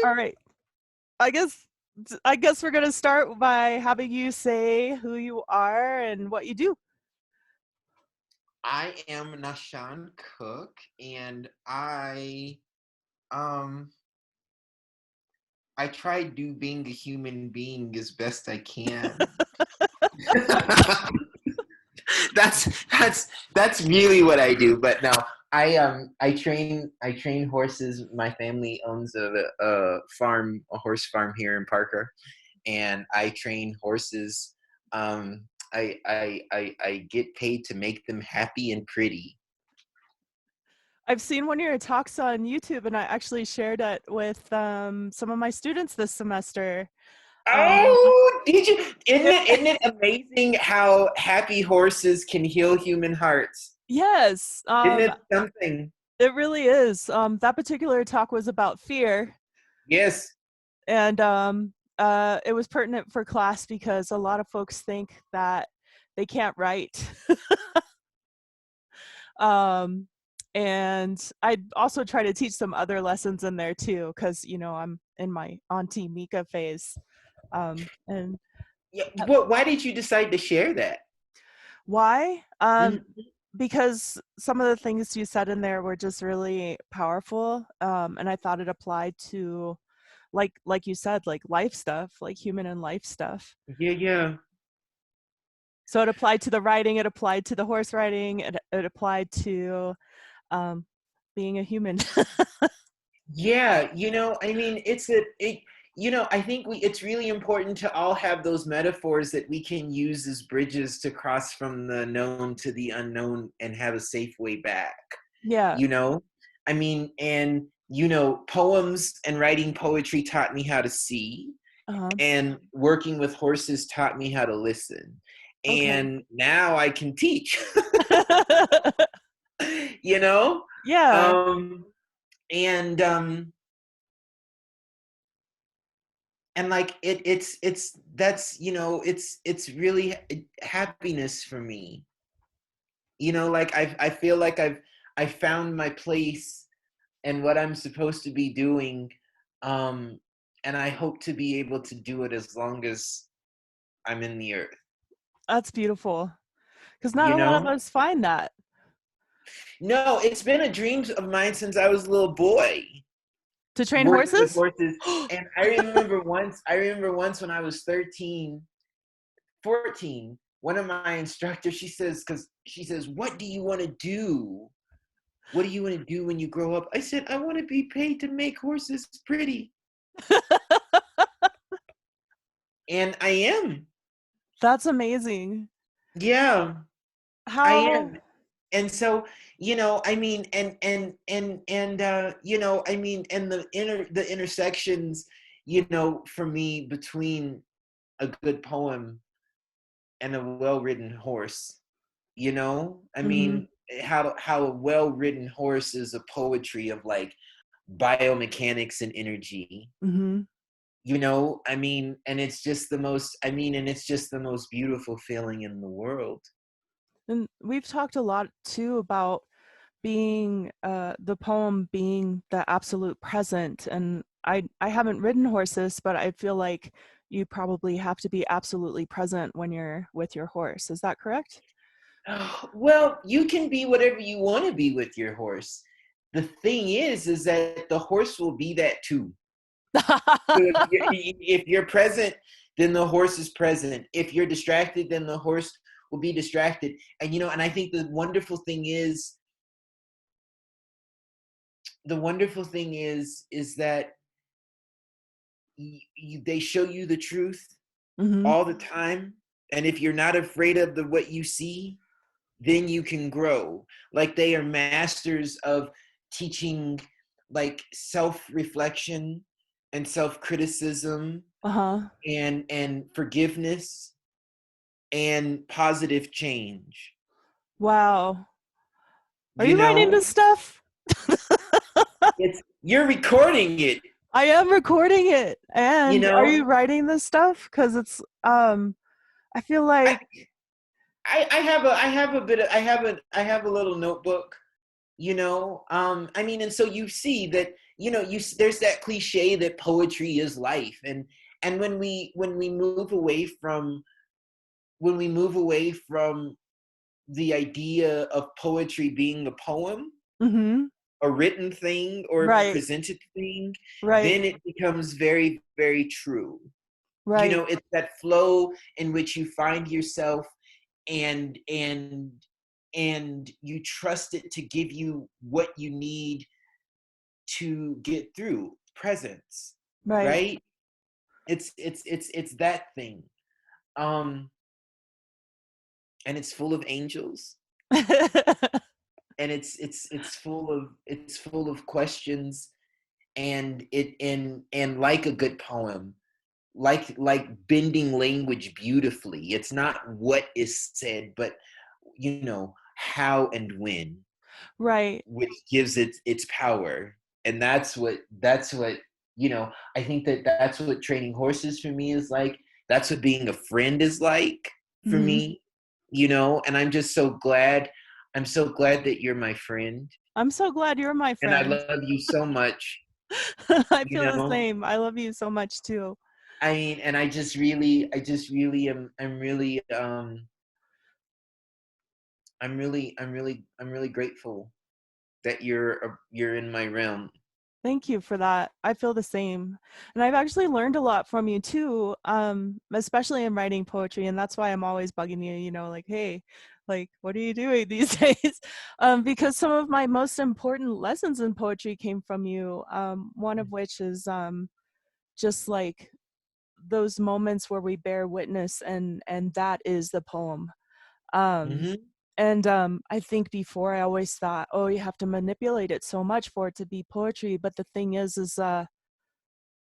All right. I guess I guess we're gonna start by having you say who you are and what you do. I am Nahshon Cook, and um I try to do being a human being as best I can. that's really what I do. But no, I train horses. My family owns a farm, a horse farm here in Parker, and I train horses. I get paid to make them happy and pretty. I've seen one of your talks on YouTube, and I actually shared it with some of my students this semester. Um, Oh, did you? Isn't it, it amazing how happy horses can heal human hearts? yes, Isn't it something? it really is. That particular talk was about fear, Yes. and it was pertinent for class because a lot of folks think that they can't write. um, and I also try to teach some other lessons in there too, because I'm in my Auntie Mika phase. And Yeah. Well, why did you decide to share that? why? Mhm. Because some of the things you said in there were just really powerful, and I thought it applied to, like you said, like life stuff, like human and life stuff. Yeah, yeah. So it applied to the riding, it applied to the horse riding, it applied to um, being a human. Yeah, I mean, I think it's really important to all have those metaphors that we can use as bridges to cross from the known to the unknown and have a safe way back. Yeah. You know, I mean, and poems and writing poetry taught me how to see, Uh-huh. and working with horses taught me how to listen. Okay. And now I can teach, you know? Yeah. Um, and like it's that's it's really happiness for me. Like I feel like I found my place and what I'm supposed to be doing, um and I hope to be able to do it as long as I'm in the earth. That's beautiful. Because not you a lot of know us find that. no, it's been a dream of mine since I was a little boy, To train working with horses? horses. And I remember once when I was 13, 14, one of my instructors, she says, what do you want to do? What do you want to do when you grow up? I said, I want to be paid to make horses pretty. And I am. That's amazing. Yeah, I How am. And so, I mean, I mean, and the intersections, for me, between a good poem and a well-written horse. I mm-hmm, mean, how a well-written horse is a poetry of like biomechanics and energy. mm-hmm. I mean, and it's just the most, and it's just the most beautiful feeling in the world. And we've talked a lot too about being the poem being the absolute present. And I haven't ridden horses, but I feel like you probably have to be absolutely present when you're with your horse. Is that correct? Well, you can be whatever you want to be with your horse. The thing is that the horse will be that too. So if you're present, then the horse is present. If you're distracted, then the horse will be distracted. And I think the wonderful thing is that they show you the truth Mm-hmm. all the time. And if you're not afraid of what you see, then you can grow. Like, they are masters of teaching, like, self-reflection and self-criticism Uh-huh. and forgiveness and positive change. Wow. Are You you writing know, this stuff? you're recording it. I am recording it. You And are you know, writing this stuff? Because it's I feel I like I have a little notebook. I mean, and so you see that there's that cliche that poetry is life, and when we move away from the idea of poetry being a poem, Mm-hmm. a written thing or Right. presented thing, Right. then it becomes very, very true. Right. It's that flow in which you find yourself, and you trust it to give you what you need to get through presence, Right. right? It's that thing. um and it's full of angels, and it's full of questions, and like a good poem, like bending language beautifully, it's not what is said, but how and when, Right. which gives it its power. And that's what I think that's what training horses for me is like. That's what being a friend is like for Mm-hmm. me. And I'm so glad that you're my friend, I'm so glad you're my and I friend. love you so much. I you feel the know same. I love you so much too. I mean, and I just really am. I'm really grateful that you're in my realm. Thank you for that. I feel the same. And I've actually learned a lot from you too, especially in writing poetry. And that's why I'm always bugging you, like, hey, like, what are you doing these days? Because some of my most important lessons in poetry came from you. One of which is just like those moments where we bear witness, and that is the poem. Um, Mm-hmm. and I think before I always thought, oh, you have to manipulate it so much for it to be poetry. But the thing is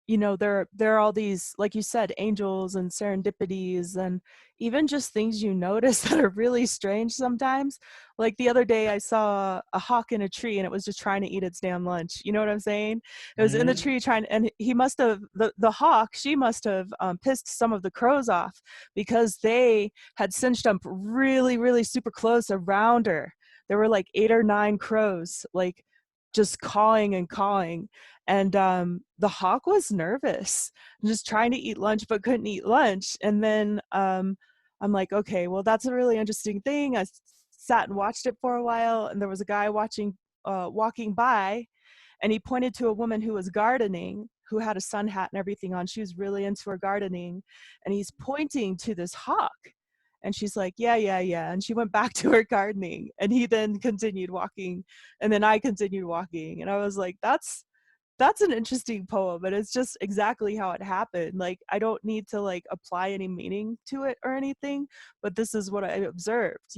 there are all these, like you said, angels and serendipities, and even just things you notice that are really strange sometimes. Like the other day I saw a hawk in a tree and it was just trying to eat its damn lunch. You know what I'm saying? It was in the Mm-hmm. tree trying, and he must have, the hawk, she must have pissed some of the crows off, because they had cinched up really, really super close around her. There were like 8 or 9 crows, like just cawing and cawing. And the hawk was nervous, just trying to eat lunch but couldn't eat lunch. And then I'm like, okay, well, that's a really interesting thing. Sat and watched it for a while, and there was a guy walking by, and he pointed to a woman who was gardening, who had a sun hat and everything on. She was really into her gardening, and he's pointing to this hawk. And she's like, yeah, yeah, yeah. And she went back to her gardening, and he then continued walking, and then I continued walking. And I was like, that's an interesting poem, and it's just exactly how it happened. Like, I don't need to like apply any meaning to it or anything, but this is what I observed.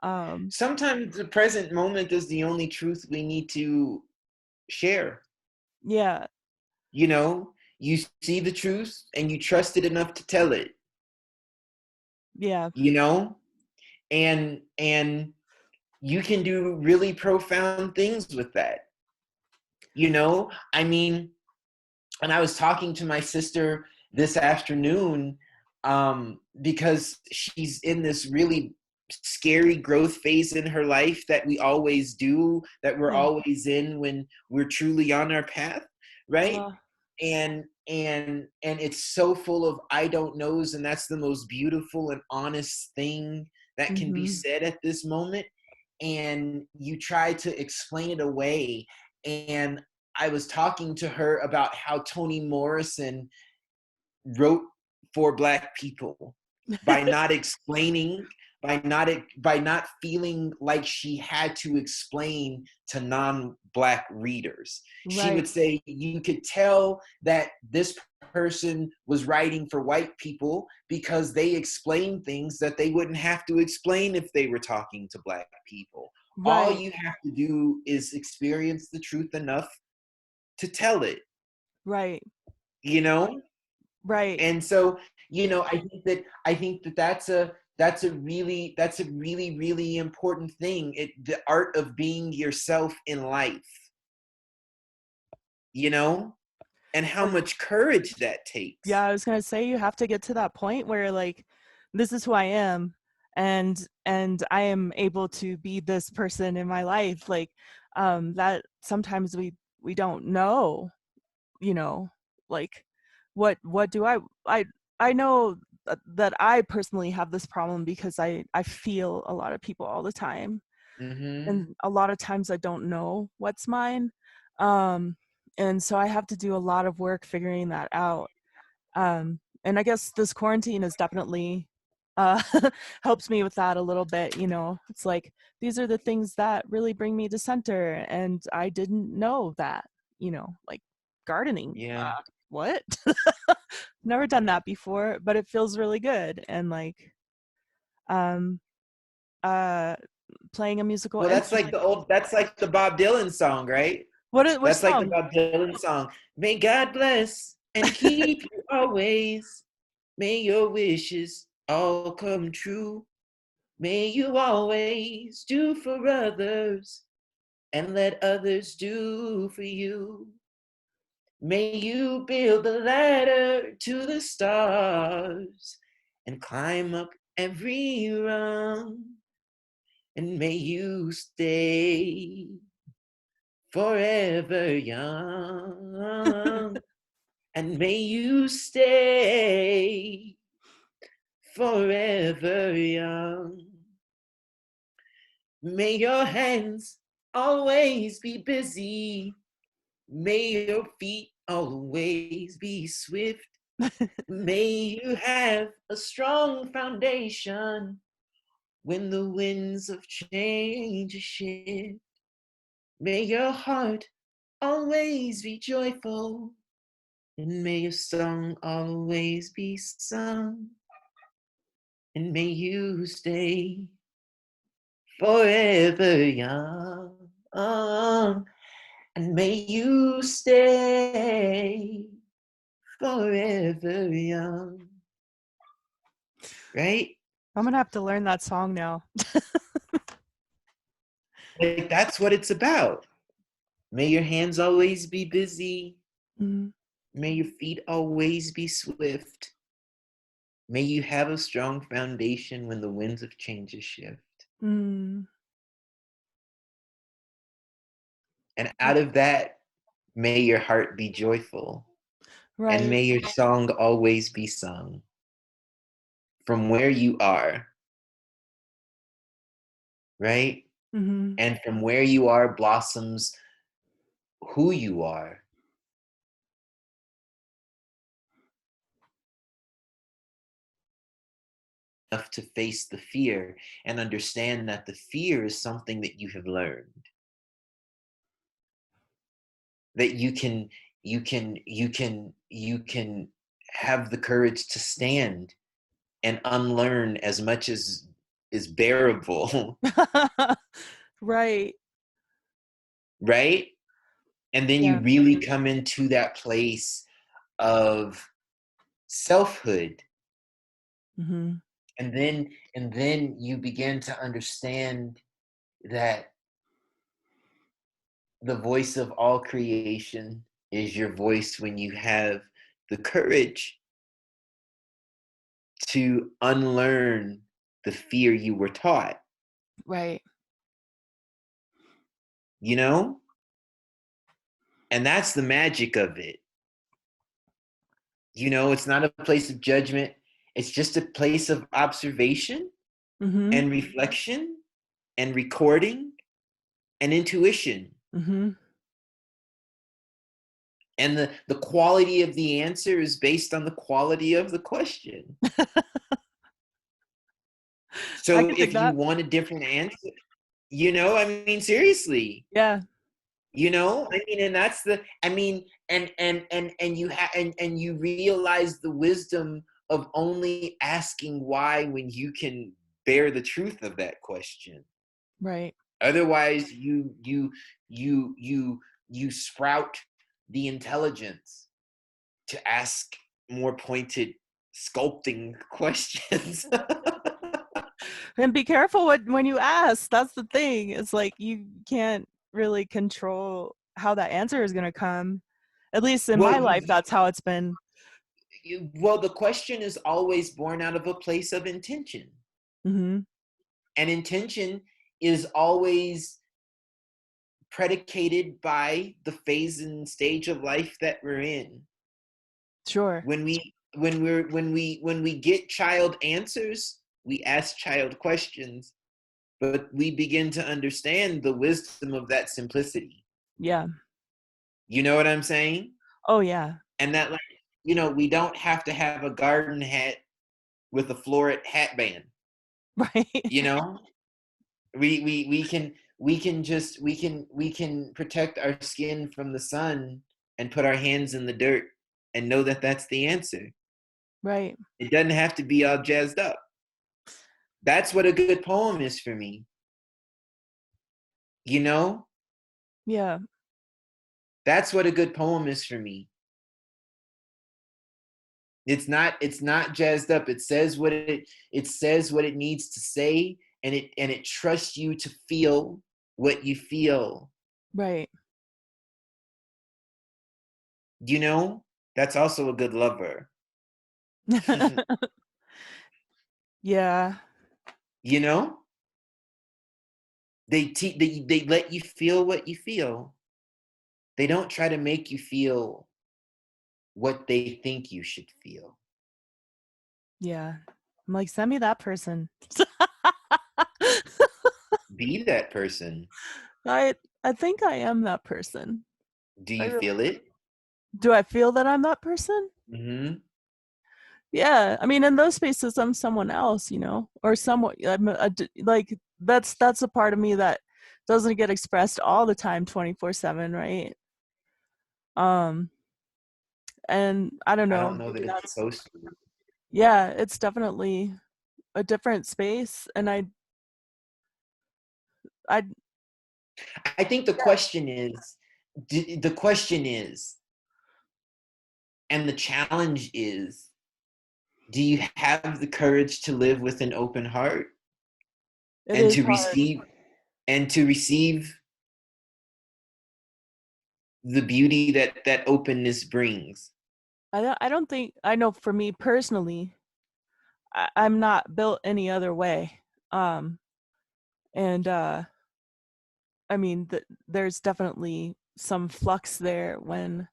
um Sometimes the present moment is the only truth we need to share. yeah. You see the truth and you trust it enough to tell it. Yeah. You know, and you can do really profound things with that. I mean, and I was talking to my sister this afternoon, because she's in this really scary growth phase in her life that we always do, that we're Yeah. always in when we're truly on our path, right? uh And it's so full of I don't knows, and that's the most beautiful and honest thing that can be mm-hmm. said at this moment. And you try to explain it away. And I was talking to her about how Toni Morrison wrote for Black people by not explaining, by not feeling like she had to explain to non-Black readers. She would Right. say you could tell that this person was writing for white people because they explained things that they wouldn't have to explain if they were talking to Black people. All Right. you have to do is experience the truth enough to tell it, Right. you know? Right. And so, I think that that's a really, really important thing. The art of being yourself in life, you know, and how Uh, much courage that yeah, takes. I was gonna say, you have to get to that point where, like, this is who I am, and I am able to be this person in my life. Like, that sometimes we don't know, you know, like what do I know that I personally have this problem because I feel a lot of people all the time, Mm-hmm. and a lot of times I don't know what's mine. Um, and so I have to do a lot of work figuring that out. And I guess this quarantine has definitely uh, helps me with that a little bit. You know, it's like these are the things that really bring me to center, and I didn't know that. You know, like gardening. Yeah. What? Never done that before, but it feels really good. And like, um, uh, playing a musical Well, instrument. that's like the Bob Dylan song, right? Which That's like the song? Bob Dylan song. May God bless and keep you always. May your wishes all come true. May you always do for others and let others do for you. May you build a ladder to the stars and climb up every rung. And may you stay forever young. And may you stay forever young. May your hands always be busy. May your feet always be swift. May you have a strong foundation when the winds of change shift. May your heart always be joyful, and may your song always be sung, and may you stay forever young, and may you stay forever young. Right? I'm gonna have to learn that song now. Like, that's what it's about. May your hands always be busy. Mm, May your feet always be swift. May you have a strong foundation when the winds of change shift. mm, And out of that, may your heart be joyful. And right. may your song always be sung from where you are, right? Mm-hmm. And from where you are blossoms who you are. Enough to face the fear and understand that the fear is something that you have learned. That you can have the courage to stand and unlearn as much as is bearable. Right. Right? And then you Yeah. really come into that place of selfhood, Mm-hmm. and then you begin to understand that the voice of all creation is your voice when you have the courage to unlearn the fear you were taught, Right. you know? And that's the magic of it. You know, it's not a place of judgment, it's just a place of observation Mm-hmm. and reflection and recording and intuition. Mm-hmm. And the quality of the answer is based on the quality of the question. I So could dig if you that. want a different answer, I mean, seriously, Yeah. I mean, and that's the, I mean, and you have, and you realize the wisdom of only asking why when you can bear the truth of that question. Right. Otherwise, you sprout the intelligence to ask more pointed sculpting questions. And be careful when you ask. That's the thing. It's like you can't really control how that answer is gonna come. At least in well, my life, that's how it's been. well, the question is always born out of a place of intention, Mm-hmm. and intention is always predicated by the phase and stage of life that we're in. Sure. When we get child answers, we ask child questions, but we begin to understand the wisdom of that simplicity. Yeah. You know what I'm saying? Oh yeah. And that, like, we don't have to have a garden hat with a floret hat band. Right. You know, we can protect our skin from the sun and put our hands in the dirt and know that that's the answer. Right. It doesn't have to be all jazzed up. That's what a good poem is for me. You know, Yeah. that's what a good poem is for me. It's not jazzed up. It says what it needs to say, and it trusts you to feel what you feel. Right. That's also a good lover. Yeah. you know they let you feel what you feel. They don't try to make you feel what they think you should feel. Yeah. I'm like, send me that person. Be that person. I think I am that person. Do I you really feel it? do. I feel that I'm that person? Mm-hmm. Yeah. I mean, in those spaces, I'm someone else, or somewhat. Like that's a part of me that doesn't get expressed all the time, 24/7, right? Um, and I don't I know. don't know that Maybe it's that's supposed to. yeah. It's definitely a different space, and I I think the question is, and the challenge is, do you have the courage to live with an open heart it and is to hard. receive the beauty that openness brings? I don't think I know for me personally, I'm not built any other way. Um, and I mean, there's definitely some flux there when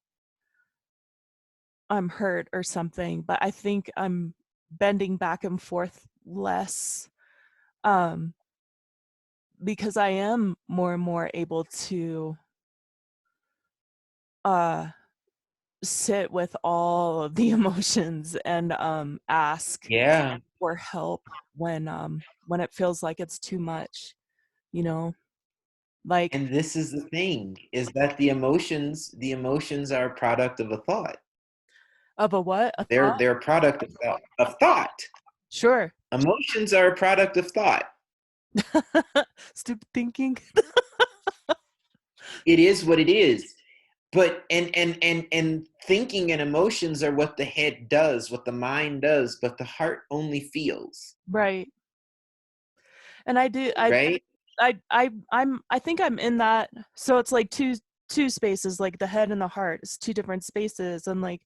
I'm hurt or something, but I think I'm bending back and forth less um, because I am more and more able to uh, sit with all of the emotions and ask Yeah. for help when it feels like it's too much, you know, like And this is the thing, is that the emotions are a product of a thought. of a what? A They're thought? they're a product of thought. Sure. Emotions are a product of thought. Stupid thinking. It is what it is. But and thinking and emotions are what the head does, what the mind does, but the heart only feels. Right. And I do Right? I think I'm in that, so it's like two spaces, like the head and the heart. It's two different spaces, and like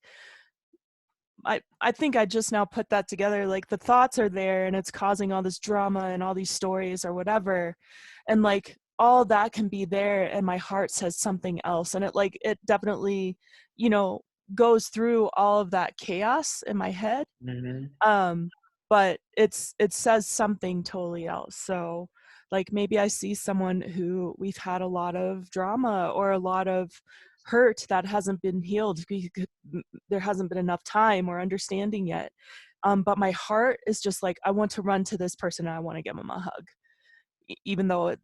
I think I just now put that together, like the thoughts are there and it's causing all this drama and all these stories or whatever, and like all that can be there and my heart says something else, and it definitely, you know goes through all of that chaos in my head, Mm-hmm. um but it says something totally else. So like maybe I see someone who we've had a lot of drama or a lot of hurt that hasn't been healed because there hasn't been enough time or understanding yet, but my heart is just like, I want to run to this person and I want to give them a hug, even though it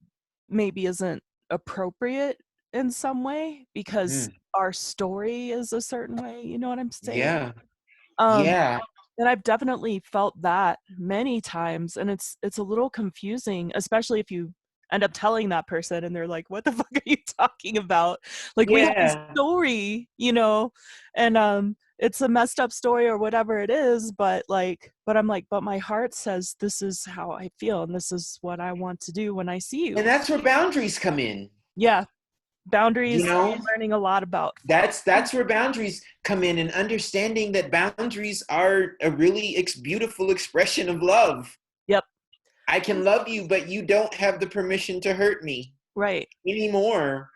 maybe isn't appropriate in some way because Mm. our story is a certain way, you know what I'm saying? Yeah. um Yeah. and I've definitely felt that many times, and it's a little confusing, especially if you end up telling that person and they're like, "What the fuck are you talking about?" Like, we have this Yeah. story, and it's a messed up story or whatever it is, but I'm like, but my heart says this is how I feel and this is what I want to do when I see And you. that's where boundaries come in. Yeah, You boundaries. know, I'm learning a lot about. that's where boundaries come in, and understanding that boundaries are a really beautiful expression of love. Yep. I can love you, but you don't have the permission to hurt me Right. anymore.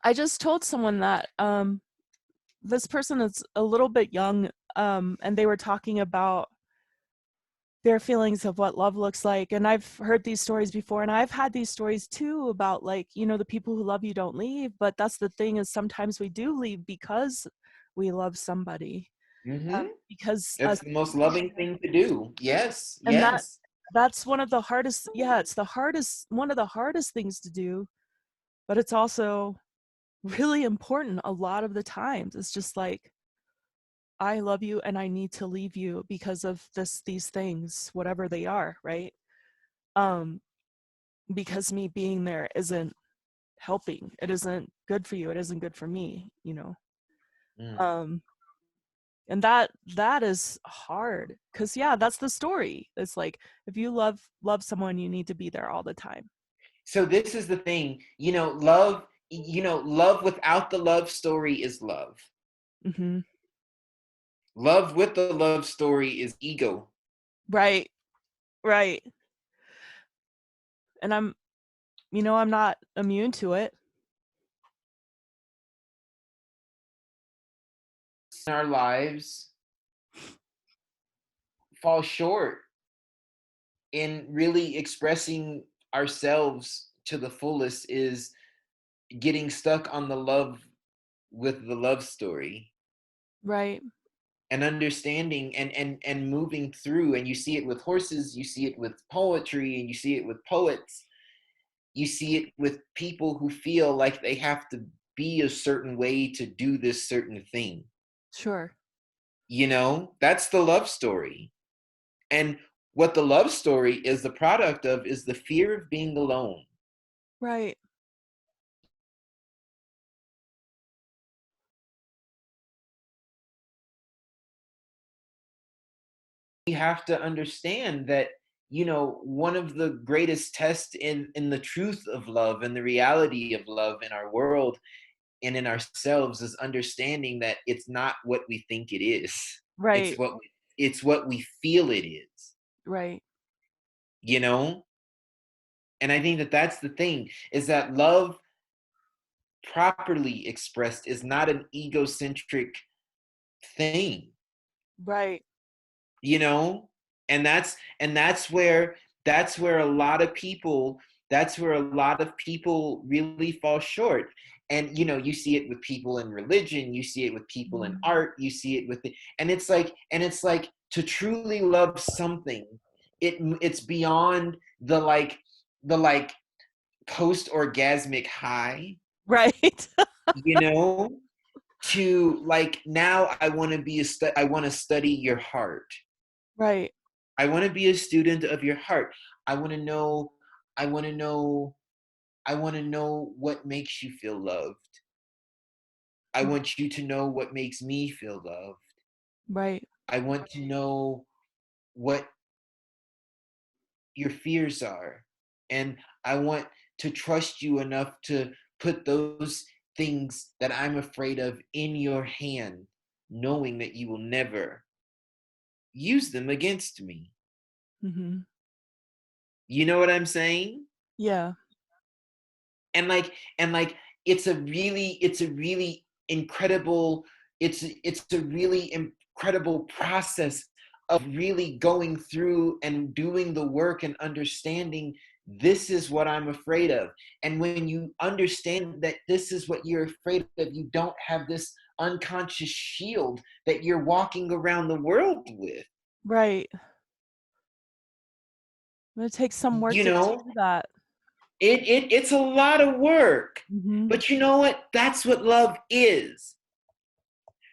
I just told someone that this person is a little bit young, and they were talking about their feelings of what love looks like. And I've heard these stories before, and I've had these stories too about, like, you know, the people who love you don't leave. But that's the thing, is sometimes we do leave because we love somebody. Mm-hmm. Because That's the most loving thing to do. Yes, and yes. that's one of the hardest, yeah, it's the hardest, one of the hardest things to do, but it's also really important a lot of the times. It's just like, I love you and I need to leave you because of these things, whatever they are, right? Um, because me being there isn't helping. It isn't good for you. It isn't good for me, you know. Mm. Um, and that is hard, because yeah, that's the story. It's like, if you love someone, you need to be there all the time. So this is the thing, love without the love story is love. Hmm. Love with the love story is ego. Right, right. And I'm not immune to it. In our lives fall short in really expressing ourselves to the fullest, is getting stuck on the love with the love story, Right. and understanding and moving through. And you see it with horses, you see it with poetry, and you see it with poets, you see it with people who feel like they have to be a certain way to do this certain thing. Sure. That's the love story. And what the love story is the product of is the fear of being alone. Right. We have to understand that, one of the greatest tests in the truth of love and the reality of love in our world and in ourselves is understanding that it's not what we think it is. Right. It's what we feel it is, Right. you know? And I think that that's the thing, is that love properly expressed is not an egocentric thing, Right. you know? And that's where a lot of people really fall short. And you see it with people in religion, you see it with people in Mhm. art, you see it with and it's like to truly love something, it's beyond the post orgasmic high, Right. you know to now I want to study your heart. Right. I want to be a student of your heart. I want to know I want to know I want to know what makes you feel loved. I Mhm. want you to know what makes me feel loved. Right. I want to know what your fears are. And I want to trust you enough to put those things that I'm afraid of in your hand, knowing that you will never use them against me. Mhm. You know what I'm saying? Yeah. And it's a really incredible it's a really incredible process of really going through and doing the work and understanding, this is what I'm afraid of. And when you understand that this is what you're afraid of, you don't have this unconscious shield that you're walking around the world with. Right. It takes some work you to know do that. it's a lot of work. Mhm. But you know what? That's what love is.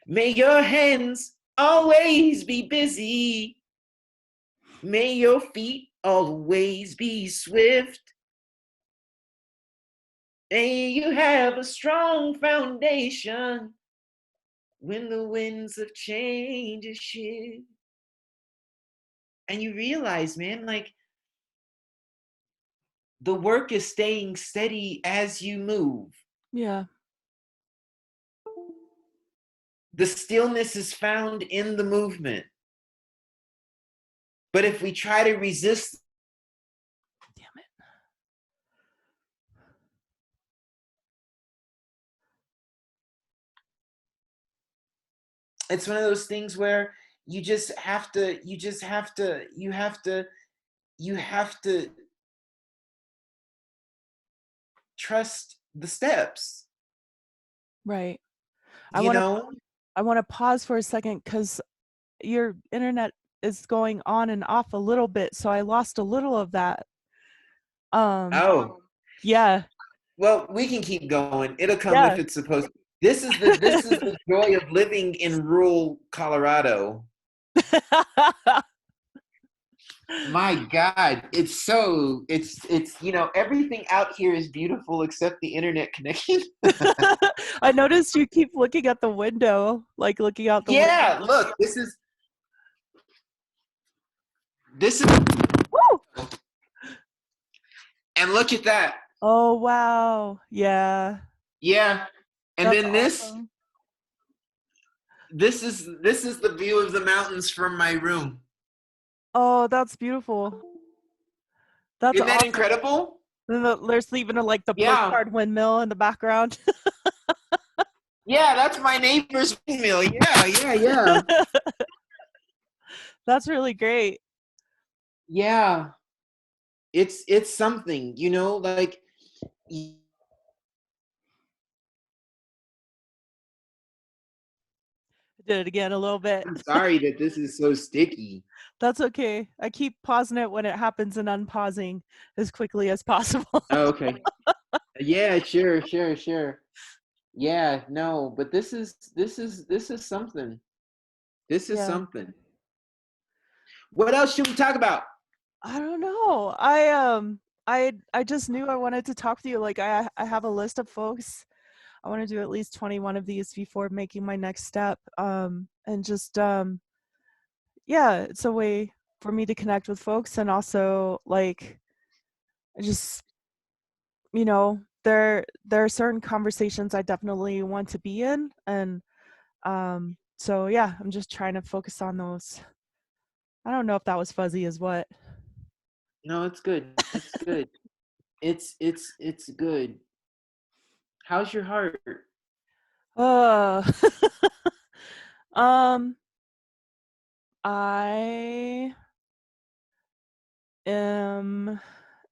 May your hands always be busy. May your feet always be swift. May you have a strong foundation when the winds of change shift. And you realize, man, the work is staying steady as you move. Yeah. The stillness is found in the movement. But if we try to resist, Damn it. it's one of those things where you just have to, you have to trust the steps, Right. I you want to know? I want to pause for a second cuz your internet is going on and off a little bit, so I lost a little of that. Um Oh, yeah. well, we can keep going. It'll come if Yeah. it's supposed to. This is the joy of living in rural Colorado. My God, it's everything out here is beautiful except the internet connection. I noticed you keep looking at the window, like looking out the window. Yeah, look, this is Woo! and look at that. Oh wow. Yeah. Yeah. And That's then awesome. this is the view of the mountains from my room. Oh, that's beautiful. That's Isn't that awesome. incredible? Then there's even like the Yeah. postcard windmill in the background. Yeah, that's my neighbor's windmill. Yeah, yeah, yeah. That's really great. Yeah. It's something, like I did it again a little bit. I'm sorry that this is so sticky. That's okay. I keep pausing it when it happens and unpausing as quickly as possible. Oh, okay. Yeah, sure, sure, sure. Yeah, no, but this is something. This is Yeah. something. What else should we talk about? I don't know. I just knew I wanted to talk to you. Like I have a list of folks. I want to do at least 21 of these before making my next step. And just yeah, it's a way for me to connect with folks and also like just there are certain conversations I definitely want to be in and so yeah, I'm just trying to focus on those. I don't know if that was fuzzy as what. No, it's good. It's good. It's good. How's your heart? Uh um I am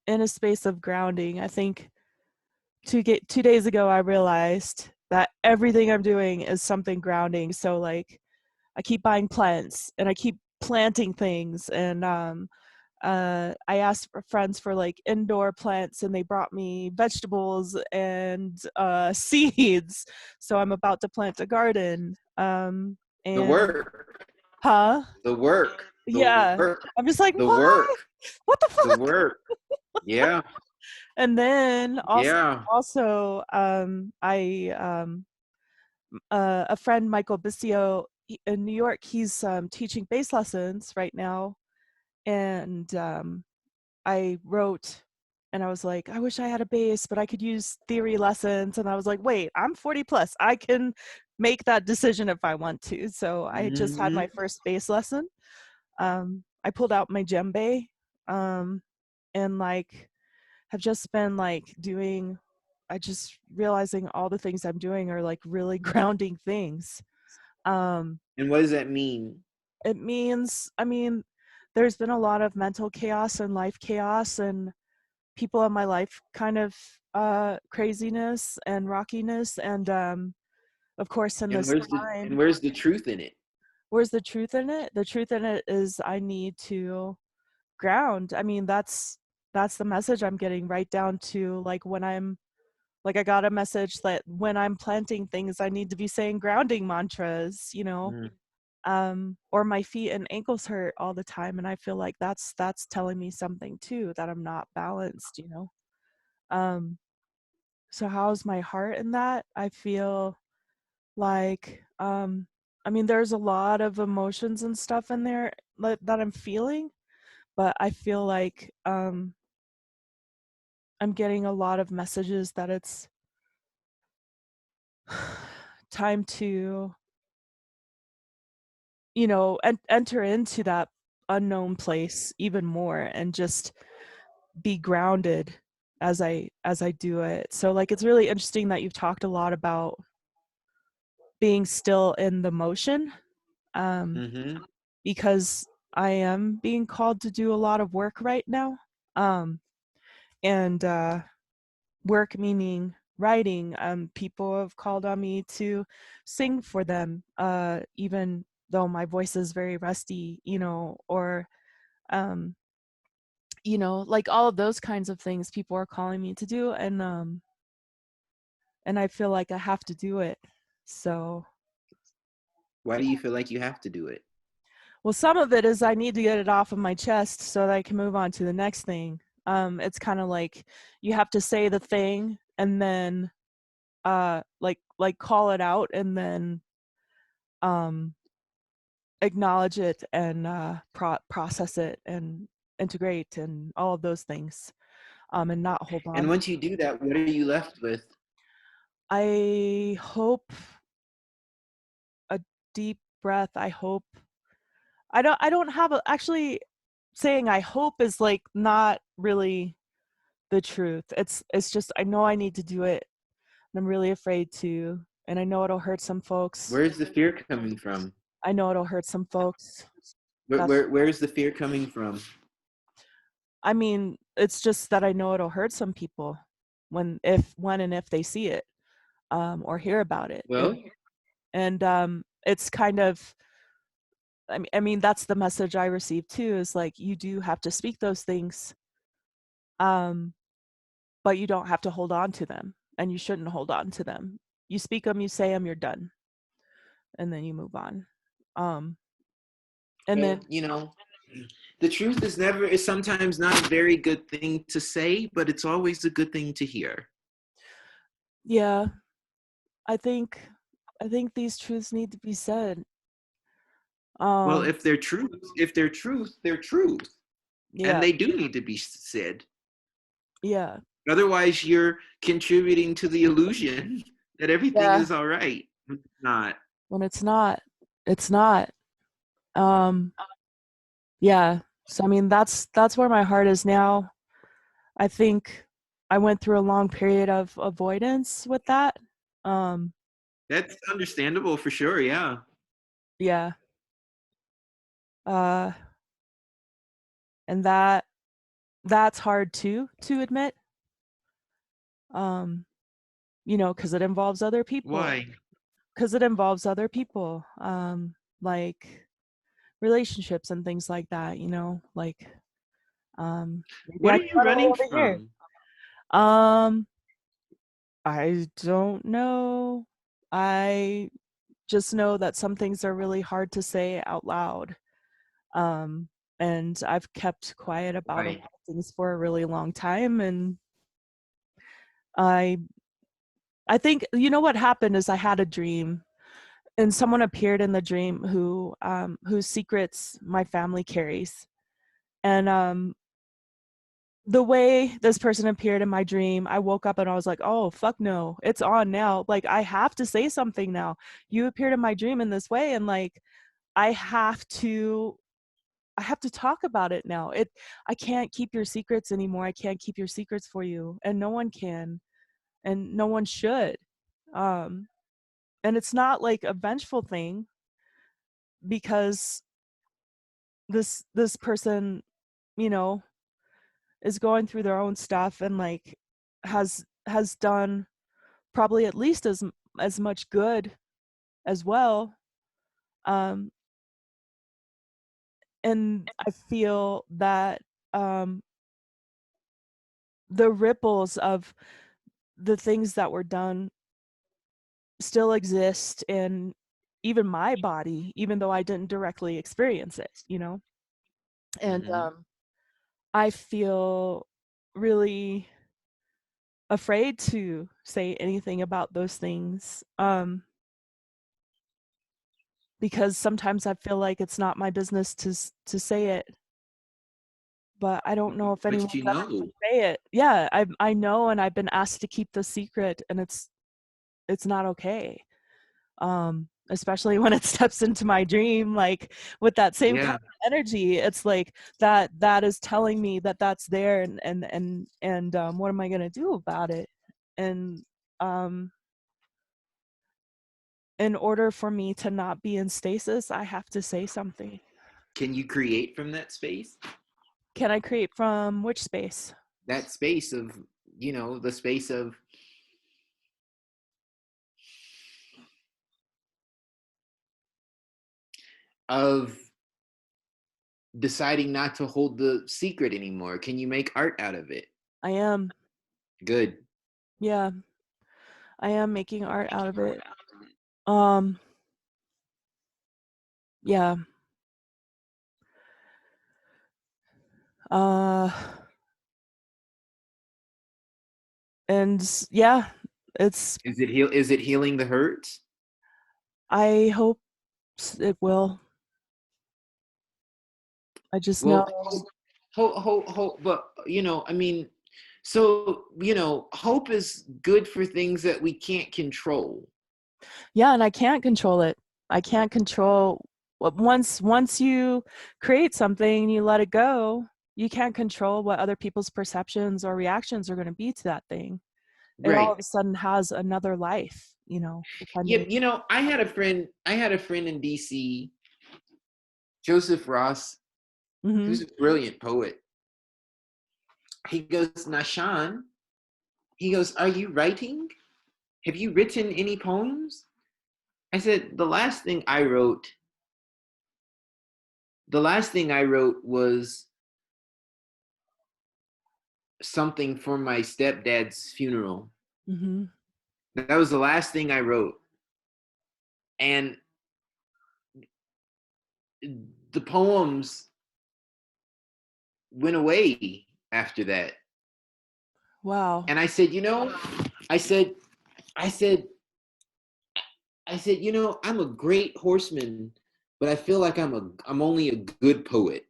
in a space of grounding. I think 2 days ago I realized that everything I'm doing is something grounding. So like I keep buying plants and I keep planting things and I asked for friends for like indoor plants and they brought me vegetables and seeds. So I'm about to plant a garden. The And work. huh? The work. The Yeah. work. I'm just like, The why? work. What the The fuck? work. Yeah. And then Yeah. also I a friend Michael Bissio in New York, he's teaching bass lessons right now and I wrote and I was like, I wish I had a bass, but I could use theory lessons. And I was like, wait, I'm 40 plus. I can make that decision if I want to. So I just had Hmm. my first bass lesson. I pulled out my djembe and like have just been like doing, I just realizing all the things I'm doing are like really grounding things. Um, And what does that mean? it means, I mean, there's been a lot of mental chaos and life chaos and people in my life kind of craziness and rockiness and of course in And this and time where's the truth in it? where's the truth in it? The truth in it is I need to ground. I mean that's the message I'm getting right down to like when I'm like I got a message that when I'm planting things I need to be saying grounding mantras, Mm. or my feet and ankles hurt all the time and I feel like that's telling me something too, that I'm not balanced. um So how's my heart in that? I feel like I mean there's a lot of emotions and stuff in there that I'm feeling, but I feel like I'm getting a lot of messages that it's time to, enter into that unknown place even more and just be grounded as I do it. So like it's really interesting that you've talked a lot about being still in the motion Mm-hmm. because I am being called to do a lot of work right now. Um, and work meaning writing. People have called on me to sing for them, even though my voice is very rusty, or um, like all of those kinds of things people are calling me to do, and I feel like I have to do it. So, Why do you feel like you have to do it? well, some of it is I need to get it off of my chest so that I can move on to the next thing. It's kind of like you have to say the thing and then like call it out and then um acknowledge it and process it and integrate and all of those things, and not hold And on. once you do that, what are you left with? I hope a deep breath. I don't have actually saying I hope is like not really the truth. It's just I know I need to do it and I'm really afraid to, and I know it'll hurt some folks. Where's the fear coming from? I know it'll hurt some folks. Where, That's where where's the fear coming from? I mean, it's just that I know it'll hurt some people when and if they see it, or hear about it. Well, And it's kind of I mean that's the message I received too, is like you do have to speak those things, um, but you don't have to hold on to them, and you shouldn't hold on to them. You speak them, you say them, you're done, and then you move on. Um, and well, then the truth is sometimes not a very good thing to say, but it's always a good thing to hear. yeah, I think I think these truths need to be said. Well, Um, if they're truth, they're truth, and yeah, they do need to be said. yeah, Otherwise, you're contributing to the illusion that everything yeah. is all right. It's not. When it's not. Um, yeah. So I mean, that's where my heart is now. I think I went through a long period of avoidance with that. Um, That's understandable for sure. Yeah. yeah. Uh, and that's hard too to admit. Um, because it involves other people. Why? Because it involves other people. Like relationships and things like that. Like maybe What I are can you run away running over here. from? Um, I don't know. I just know that some things are really hard to say out loud. Um, and I've kept quiet about a lot Why? of things for a really long time. And I I think what happened is I had a dream, and someone appeared in the dream whose secrets my family carries. And the way this person appeared in my dream, I woke up and I was like, oh, fuck no, it's on now. Like, I have to say something now. You appeared in my dream in this way, and like, I have to. I have to talk about it now. I can't keep your secrets anymore. I can't keep your secrets for you, and no one can, and no one should. Um, and it's not like a vengeful thing, because this person, you know, is going through their own stuff and like has done probably at least as much good as well. Um, and I feel that um, the ripples of the things that were done still exist in even my body, even though I didn't directly experience it. And Mm-hmm. I feel really afraid to say anything about those things, because sometimes I feel like it's not my business to say it, but I don't know if anyone's But you ever know, gonna say it. Yeah, I know, and I've been asked to keep the secret, and it's not okay. Especially when it steps into my dream, like with that same kind yeah. of energy. It's like that is telling me that that's there, and what am I gonna do about it? And um in order for me to not be in stasis, I have to say something. Can you create from that space? Can I create from which space? That space of, the space of deciding not to hold the secret anymore. Can you make art out of it? I am. Good. Yeah, I am making art out of it. Um, yeah. Uh, and yeah, it's, Is it healing the hurts? I hope it will. I just know. Well, hope, but I mean, so hope is good for things that we can't control. Yeah, and I can't control it. I can't control once you create something and you let it go, you can't control what other people's perceptions or reactions are going to be to that thing. It all Right. of a sudden has another life, Yeah, depending. I had a friend in DC, Joseph Ross, Mhm. who's a brilliant poet. He goes, Nahshon, he goes, "Are you writing? Have you written any poems?" I said, the last thing I wrote was something for my stepdad's funeral. Mhm. That was the last thing I wrote. And the poems went away after that. Wow. And I said, I said, I said, I'm a great horseman, but I feel like I'm only a good poet.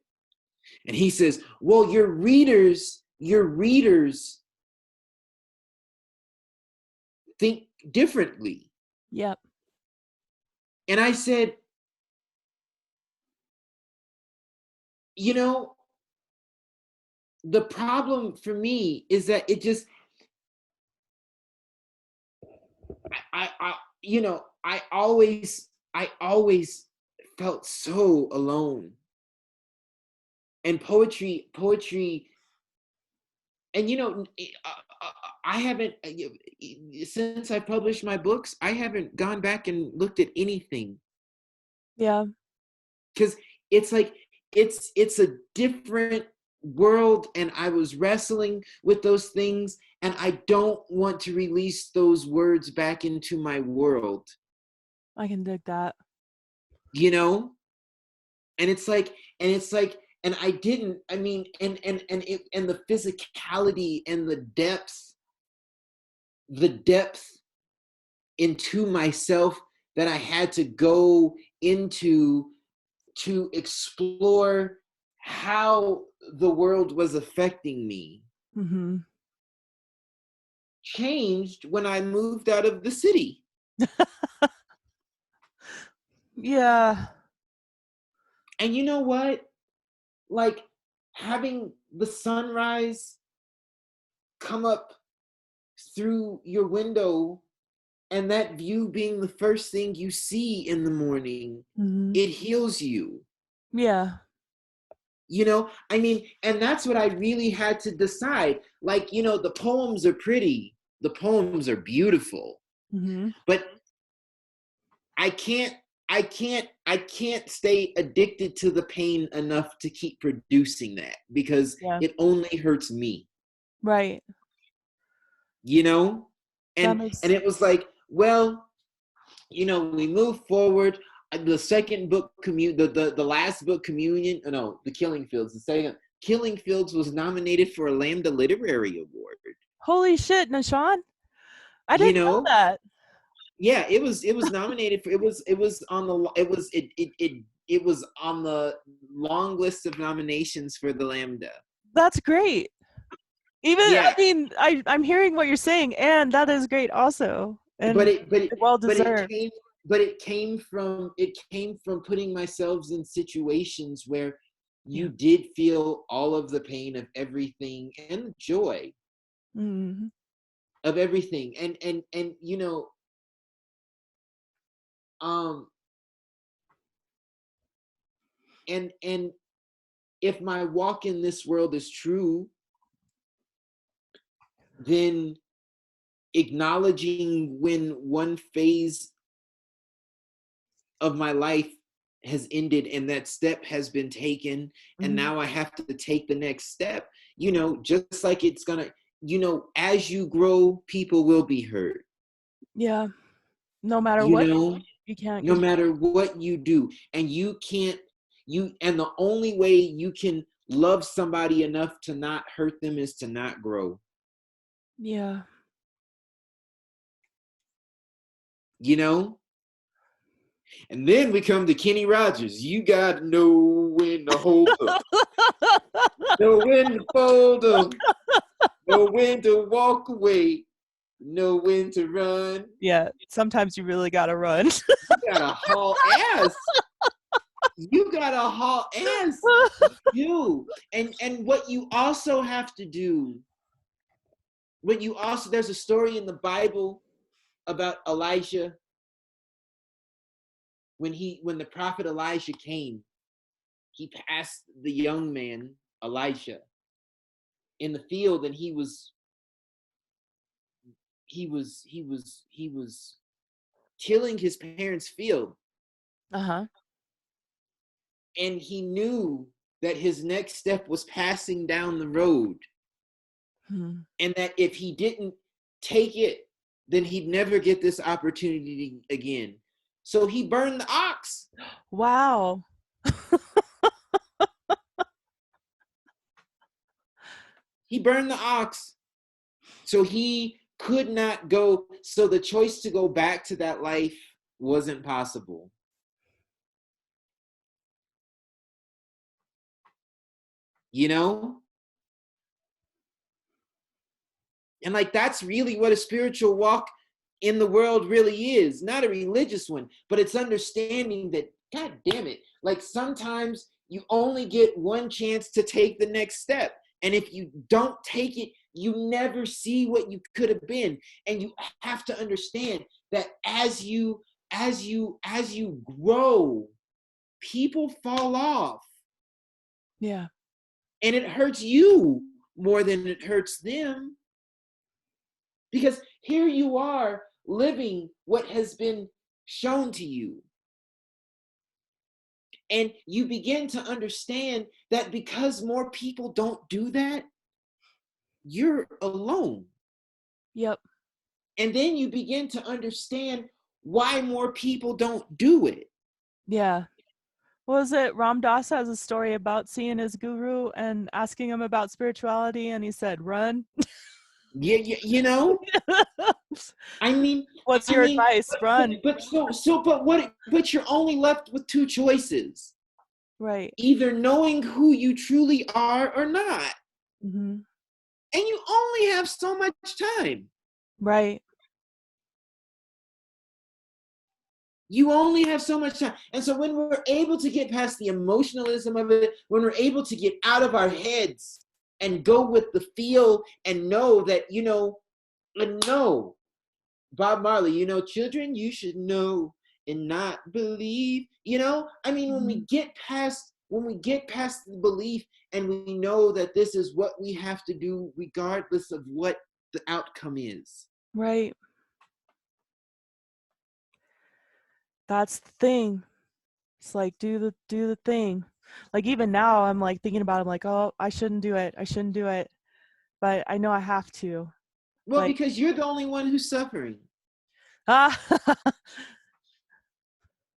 And he says, well, your readers think differently. Yep. And I said, you know, the problem for me is that it just I I always felt so alone. And poetry, and I haven't since I published my books, I haven't gone back and looked at anything, Yeah. because it's like it's a different world, and I was wrestling with those things, and I don't want to release those words back into my world, I can dig that. you know and it's like and I didn't, I mean, and the physicality and the depth into myself that I had to go into to explore how the world was affecting me Mhm. changed when I moved out of the city. Yeah. And you know what? Like, having the sunrise come up through your window, and that view being the first thing you see in the morning, Mhm. it heals you. Yeah. I mean, and that's what I really had to decide. Like, the poems are pretty, the poems are beautiful, Mhm. but I can't stay addicted to the pain enough to keep producing that, because Yeah. it only hurts me, Right. you know? That And makes it was like, well, we move forward. The second book, the last book, Communion, no, The Killing Fields, the second Killing Fields was nominated for a Lambda Literary Award. Holy shit, Nahshon. I You didn't know know, that. yeah, it was nominated for, it was on the it was on the long list of nominations for the Lambda. That's great. Even I Yeah, mean, I'm hearing what you're saying, and that is great also, but and it but it well but it deserved. came but it came from putting myself in situations where Yeah. you did feel all of the pain of everything and the joy Mhm. of everything, and And if my walk in this world is true, then acknowledging when one phase of my life has ended and that step has been taken, and now I have to take the next step, just like it's gonna, as you grow, people will be hurt. Yeah. No matter You what know, you can't no control. matter what you do, and and the only way you can love somebody enough to not hurt them is to not grow. Yeah. And then we come to Kenny Rogers. You gotta know when to hold up, know when to fold up, know when to walk away, know when to run. Yeah. Sometimes you really gotta run. You gotta haul ass. You gotta haul ass. You do. And what you also have to do, there's a story in the Bible about Elijah when the prophet Elijah came. He passed the young man Elisha in the field, and he was tilling his parents' field, Uh-huh. and he knew that his next step was passing down the road, and that if he didn't take it, then he'd never get this opportunity again. So he burned the ox. Wow. He burned the ox. So he could not go. So the choice to go back to that life wasn't possible. And like, that's really what a spiritual walk in the world really is. Not a religious one, but it's understanding that, God damn it, like sometimes you only get one chance to take the next step. And if you don't take it, you never see what you could have been. And you have to understand that as you grow, people fall off. Yeah. And it hurts you more than it hurts them. Because here you are living what has been shown to you. And you begin to understand that because more people don't do that, you're alone. Yep. And then you begin to understand why more people don't do it. Yeah. What was it? Ram Dass has a story about seeing his guru and asking him about spirituality, and he said, "Run." Yeah. I mean, What's your advice? Run. but you're only left with two choices. Right. Either knowing who you truly are or not. Mm-hmm. And you only have so much time. Right. You only have so much time. And so when we're able to get past the emotionalism of it, when we're able to get out of our heads and go with the feel and know that, Bob Marley, children, you should know and not believe, when we get past the belief and we know that this is what we have to do regardless of what the outcome is. Right. That's the thing. It's like do the thing. Like even now I'm like thinking about it, I'm like, oh, I shouldn't do it. But I know I have to. Well, Like, because you're the only one who's suffering. ah.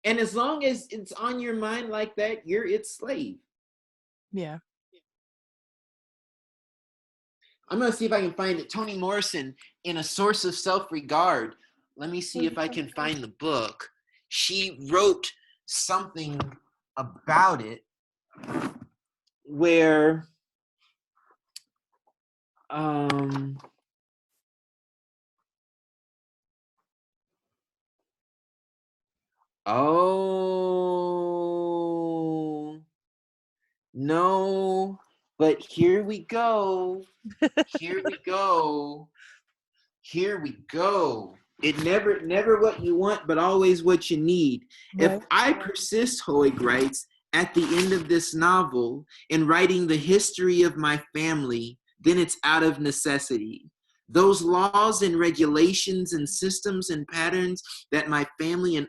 And as long as it's on your mind like that, you're its slave. Yeah. I'm going to see if I can find it. Toni Morrison, in A Source of Self-Regard. Let me see if I can find the book. She wrote something about it where oh no, but here we go. Here we go. It never what you want, but always what you need. If Right. I persist, Hoig writes, at the end of this novel in writing the history of my family, then it's out of necessity. Those laws and regulations and systems and patterns that my family and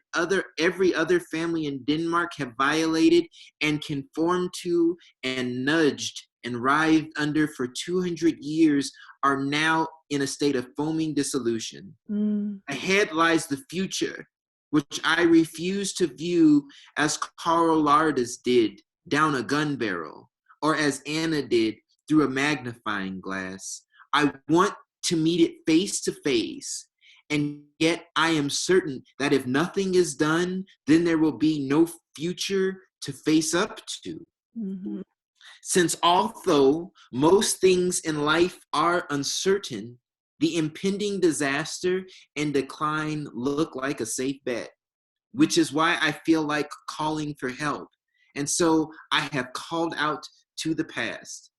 every other family in Denmark have violated and conformed to and nudged and writhed under for 200 years are now in a state of foaming dissolution. Mm. Ahead lies the future, which I refuse to view as Karl Lardus did down a gun barrel, or as Anna did through a magnifying glass. I want to meet it face to face, and yet I am certain that if nothing is done, then there will be no future to face up to. Mm-hmm. Since although most things in life are uncertain, the impending disaster and decline look like a safe bet, which is why I feel like calling for help. And so I have called out to the past.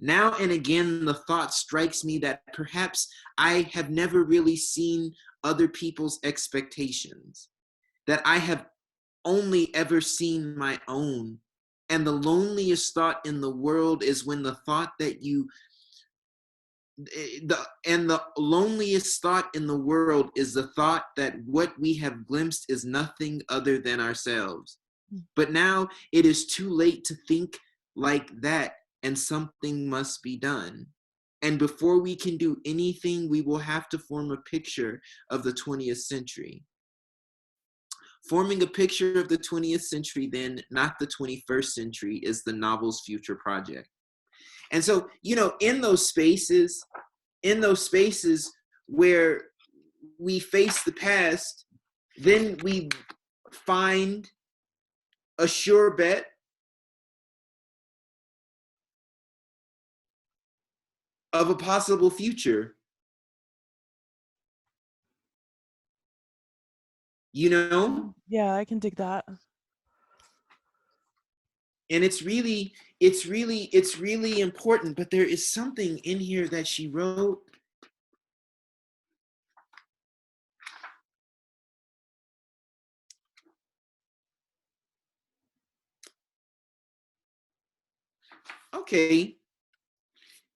Now and again, the thought strikes me that perhaps I have never really seen other people's expectations, that I have only ever seen my own. And the loneliest thought in the world is when the thought that the loneliest thought in the world is the thought that what we have glimpsed is nothing other than ourselves. But now it is too late to think like that, and something must be done. And before we can do anything, we will have to form a picture of the 20th century. Forming a picture of the 20th century, then, not the 21st century, is the novel's future project. And so, in those spaces where we face the past, then we find a sure bet of a possible future. Yeah, I can dig that. And it's really important. But there is something in here that she wrote. Okay.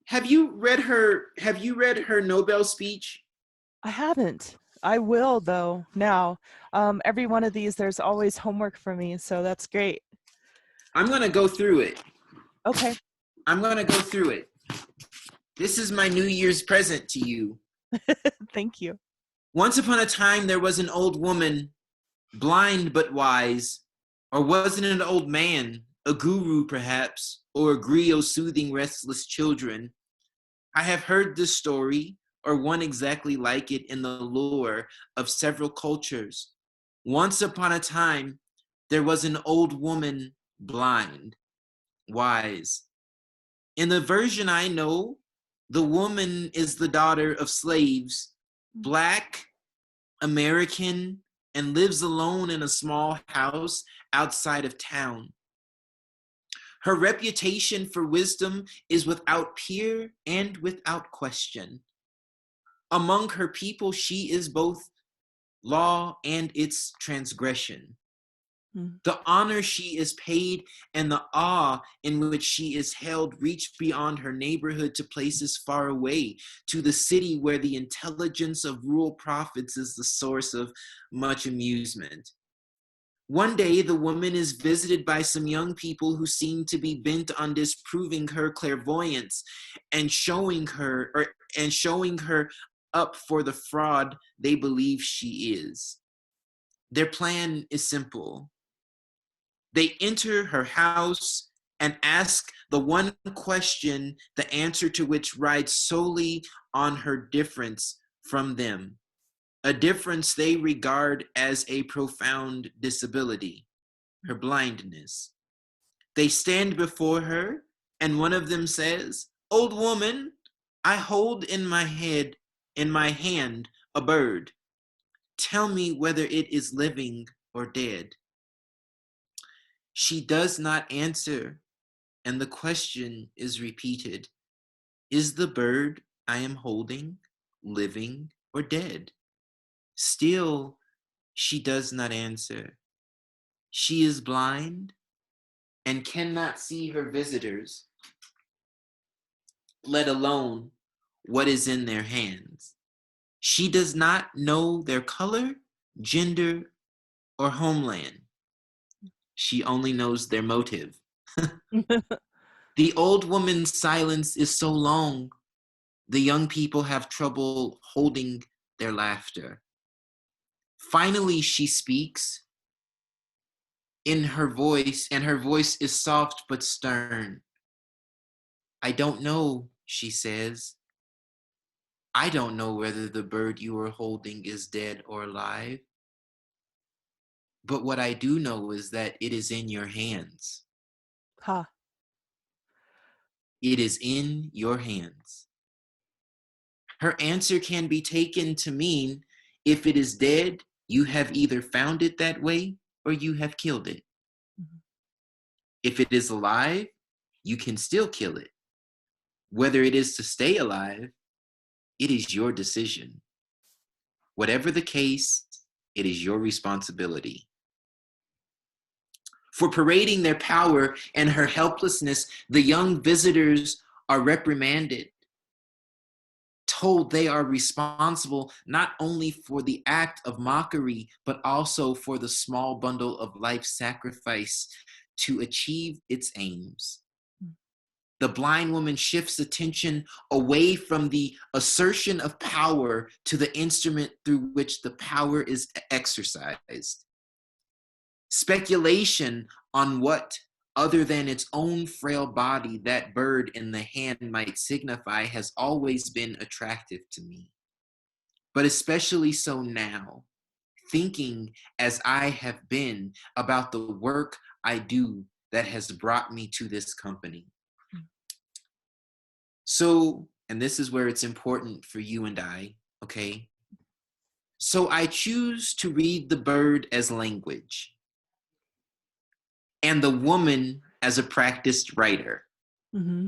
Have you read her Nobel speech? I haven't. I will though now. Every one of these, there's always homework for me, so that's great. I'm going to go through it. Okay. I'm going to go through it. This is my New Year's present to you. Thank you. Once upon a time, there was an old woman, blind but wise. Or was it an old man, a guru perhaps, or a griot soothing restless children? I have heard this story, or one exactly like it, in the lore of several cultures. Once upon a time, there was an old woman, blind, wise. In the version I know, the woman is the daughter of slaves, Black, American, and lives alone in a small house outside of town. Her reputation for wisdom is without peer and without question. Among her people, she is both law and its transgression. Mm. The honor she is paid and the awe in which she is held reach beyond her neighborhood to places far away, to the city where the intelligence of rural prophets is the source of much amusement. One day, the woman is visited by some young people who seem to be bent on disproving her clairvoyance and showing her up for the fraud they believe she is. Their plan is simple. They enter her house and ask the one question, the answer to which rides solely on her difference from them, a difference they regard as a profound disability, her blindness. They stand before her, and one of them says, "Old woman, I hold in my hand, a bird. Tell me whether it is living or dead." She does not answer, and the question is repeated. Is the bird I am holding living or dead? Still, she does not answer. She is blind and cannot see her visitors, let alone what is in their hands. She does not know their color, gender, or homeland. She only knows their motive. The old woman's silence is so long, the young people have trouble holding their laughter. Finally, she speaks in her voice, and her voice is soft but stern. I don't know, she says. I don't know whether the bird you are holding is dead or alive. But what I do know is that it is in your hands. Ha. It is in your hands. Her answer can be taken to mean if it is dead, you have either found it that way or you have killed it. Mhm. If it is alive, you can still kill it. Whether it is to stay alive, it is your decision. Whatever the case, it is your responsibility. For parading their power and her helplessness, the young visitors are reprimanded, told they are responsible not only for the act of mockery, but also for the small bundle of life sacrifice to achieve its aims. The blind woman shifts attention away from the assertion of power to the instrument through which the power is exercised. Speculation on what, other than its own frail body, that bird in the hand might signify has always been attractive to me. But especially so now, thinking as I have been about the work I do that has brought me to this company. So, and this is where it's important for you and I, okay? So I choose to read the bird as language and the woman as a practiced writer. Mm-hmm.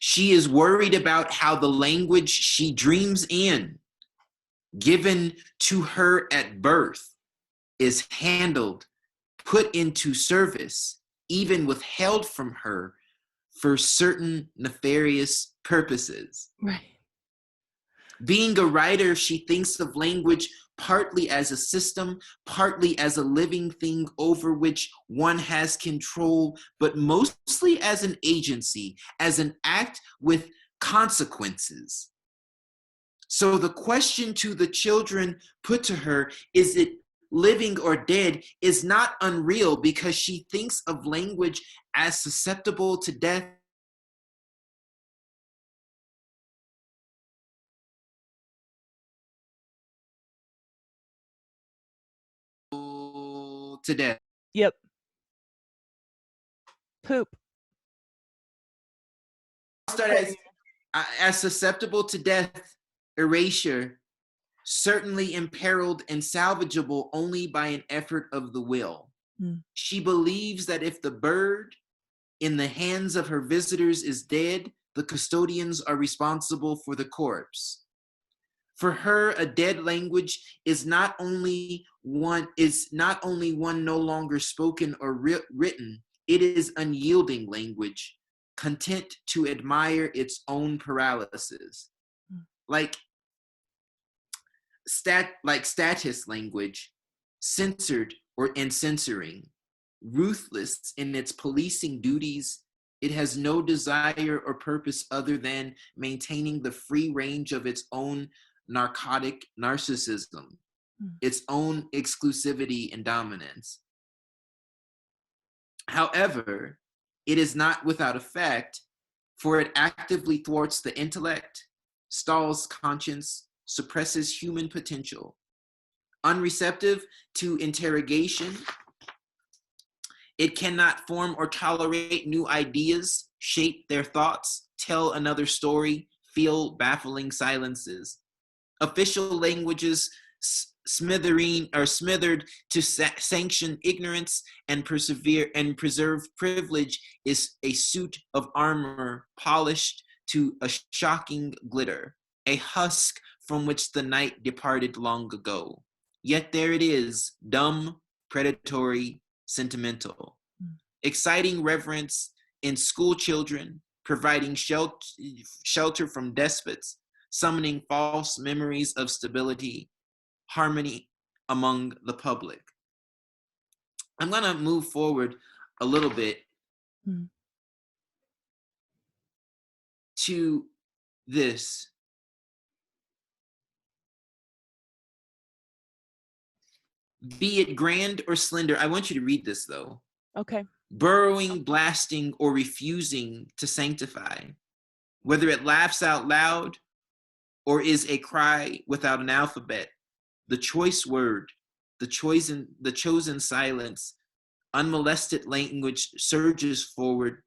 She is worried about how the language she dreams in, given to her at birth, is handled, put into service, even withheld from her for certain nefarious purposes. Right. Being a writer, she thinks of language partly as a system, partly as a living thing over which one has control, but mostly as an agency, as an act with consequences. So the question to the children put to her, is it living or dead, is not unreal because she thinks of language as susceptible to death. To death. Yep. Poop. Start as susceptible to death, erasure, certainly imperiled and salvageable only by an effort of the will. Mm. She believes that if the bird in the hands of her visitors is dead, the custodians are responsible for the corpse. For her, a dead language is not only one no longer spoken or written, it is unyielding language, content to admire its own paralysis. Like status language, censored or censoring, ruthless in its policing duties. It has no desire or purpose other than maintaining the free range of its own narcotic narcissism, its own exclusivity and dominance. However, it is not without effect, for it actively thwarts the intellect, stalls conscience, suppresses human potential. Unreceptive to interrogation, it cannot form or tolerate new ideas, shape their thoughts, tell another story, feel baffling silences. Official languages smithered to sanction ignorance and preserve privilege is a suit of armor polished to a shocking glitter, a husk from which the night departed long ago. Yet there it is, dumb, predatory, sentimental, exciting reverence in school children, providing shelter from despots, summoning false memories of stability, harmony among the public. I'm going to move forward a little bit to this. Be it grand or slender. I want you to read this, though. Okay. Burrowing, blasting, or refusing to sanctify, whether it laughs out loud or is a cry without an alphabet, the choice word, the chosen silence, unmolested language surges forward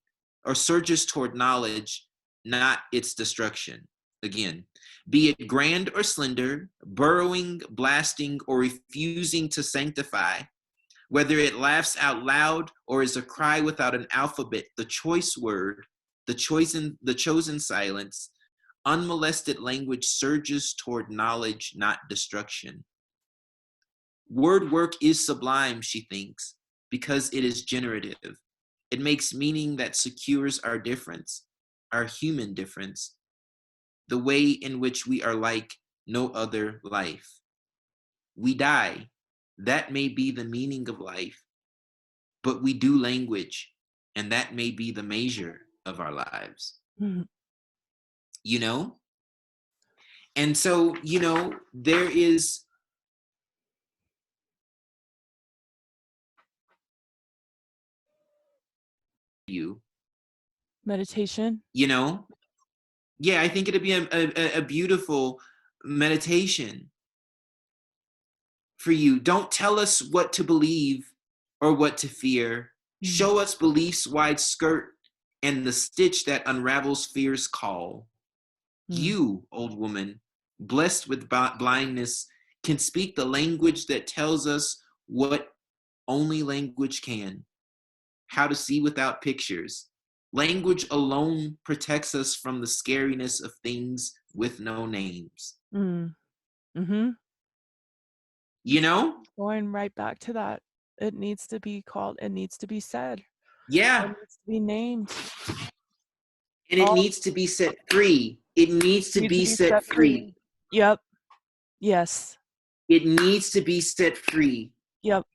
or surges toward knowledge, not its destruction. Again, be it grand or slender, burrowing, blasting, or refusing to sanctify, whether it laughs out loud or is a cry without an alphabet, the choice word, the chosen silence, unmolested language surges toward knowledge, not destruction. Word work is sublime, she thinks, because it is generative. It makes meaning that secures our difference, our human difference, the way in which we are like no other life. We die. That may be the meaning of life, but we do language, and that may be the measure of our lives. Mm-hmm. You know? And so, there is Meditation. Yeah, I think it'd be a beautiful meditation for you. Don't tell us what to believe or what to fear. Show us belief's wide skirt and the stitch that unravels fear's call. You, old woman, blessed with blindness, can speak the language that tells us what only language can. How to see without pictures. Language alone protects us from the scariness of things with no names. Mm-hmm. Going right back to that. It needs to be called, it needs to be said. Yeah. It needs to be named. And it needs to be set free. It needs to be set free. Yep. Yes. It needs to be set free. Yep.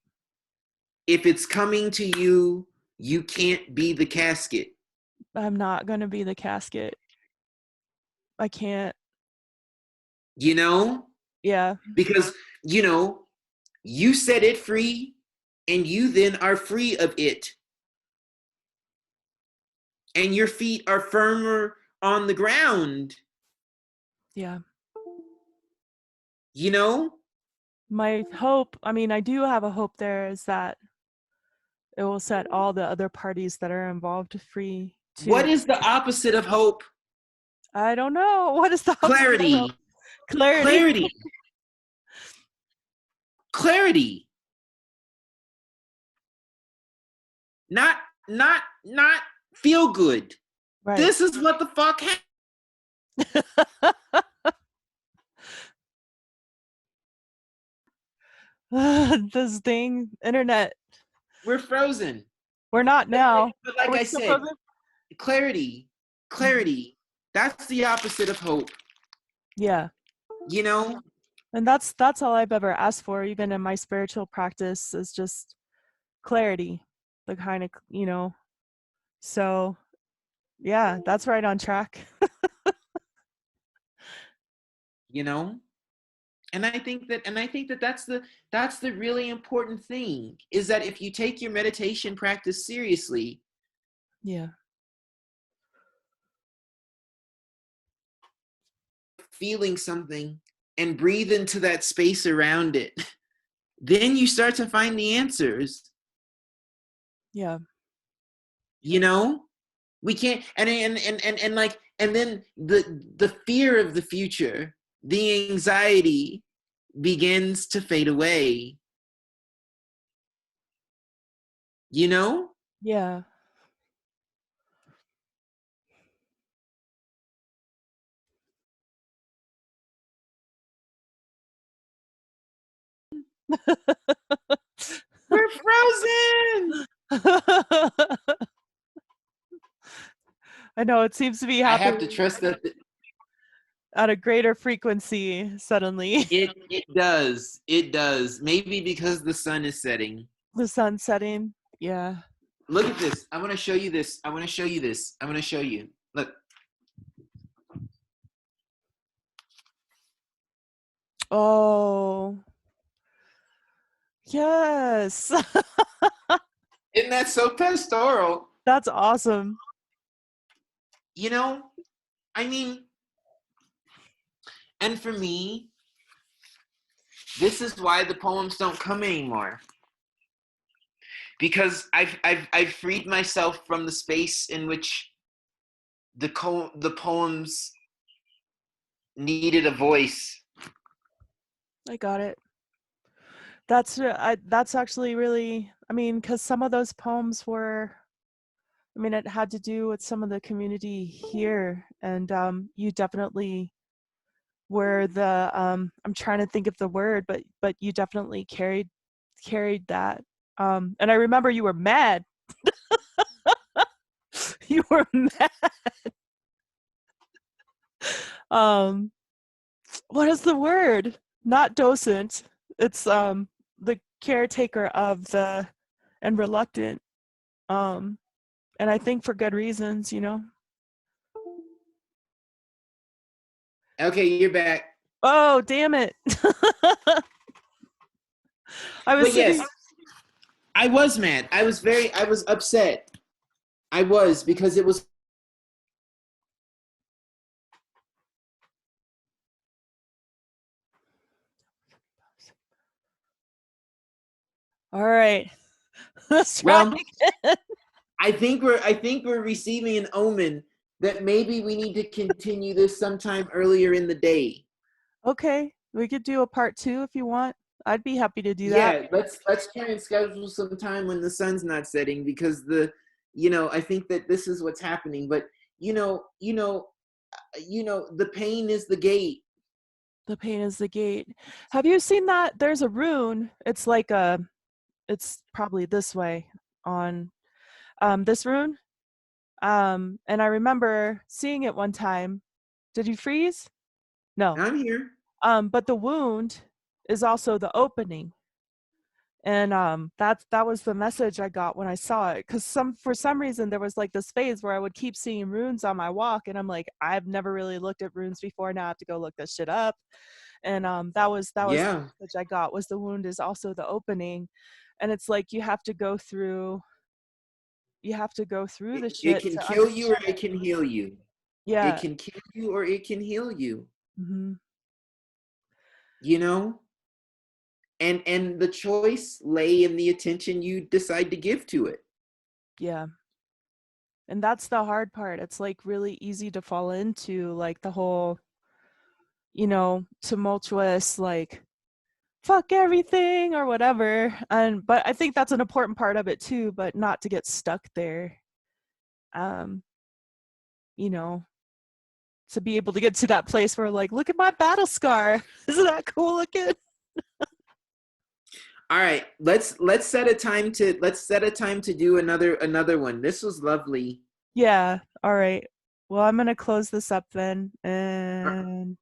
If it's coming to you, you can't be the casket. I'm not going to be the casket. I can't. Yeah. Because, you set it free and you then are free of it. And your feet are firmer on the ground. Yeah. My hope, I do have a hope there, is that it will set all the other parties that are involved free too. What is the opposite of hope? I don't know. What is the clarity? Clarity. Clarity. Not feel good. Right. This is what the fuck happened. This thing, internet. We're frozen. We're not now. But like I said, clarity. That's the opposite of hope. Yeah. And that's all I've ever asked for, even in my spiritual practice, is just clarity. The kind of, so yeah, that's right on track. And I think that that's the really important thing, is that if you take your meditation practice seriously, yeah, feeling something and breathe into that space around it, then you start to find the answers. Yeah. We can't, and then the fear of the future, the anxiety begins to fade away. Yeah. We're frozen. I know it seems to be I have to happening trust that at a greater frequency suddenly. it does. It does. Maybe because the sun is setting. The sun setting. Yeah. Look at this. I want to show you this. I want to show you this. I want to show you. Look. Oh, yes. Isn't that so pastoral? That's awesome. You know, I mean, and for me, this is why the poems don't come anymore. Because I've freed myself from the space in which the poems needed a voice. I got it. That's actually really, I mean, because some of those poems were, I mean, it had to do with some of the community here, and you definitely were the I'm trying to think of the word, but you definitely carried that. And I remember you were mad. You were mad. Um, what is the word? Not docent. It's the caretaker of the and reluctant. Um, and I think for good reasons, you know. Okay, you're back. Oh, damn it. I was But yes, sitting. I was mad. I was upset. I was, because it was. All right. Let's try Well, again. I think we're receiving an omen that maybe we need to continue this sometime earlier in the day. Okay, we could do a part 2 if you want. I'd be happy to do that. Yeah, let's try and schedule some time when the sun's not setting, because I think that this is what's happening. But the pain is the gate. The pain is the gate. Have you seen that? There's a rune. It's probably this way on this rune. And I remember seeing it one time. Did you freeze? No. I'm here. But the wound is also the opening. And that was the message I got when I saw it, because for some reason there was like this phase where I would keep seeing runes on my walk, and I'm like, I've never really looked at runes before, now I have to go look this shit up. And that was the Yeah, message I got, was the wound is also the opening. And it's like you have to go through the it shit can to kill you or understand it it. can heal you. It Yeah. can kill you or it can heal you. Hmm. You know, and the choice lay in the attention you decide to give to it. Yeah. And that's the hard part. It's like really easy to fall into like the whole, tumultuous, like fuck everything or whatever. But I think that's an important part of it too, but not to get stuck there. Um, you know, to be able to get to that place where like, look at my battle scar. Isn't that cool looking? All right, let's set a time to do another one. This was lovely. Yeah. All right. Well, I'm gonna close this up then, Uh, and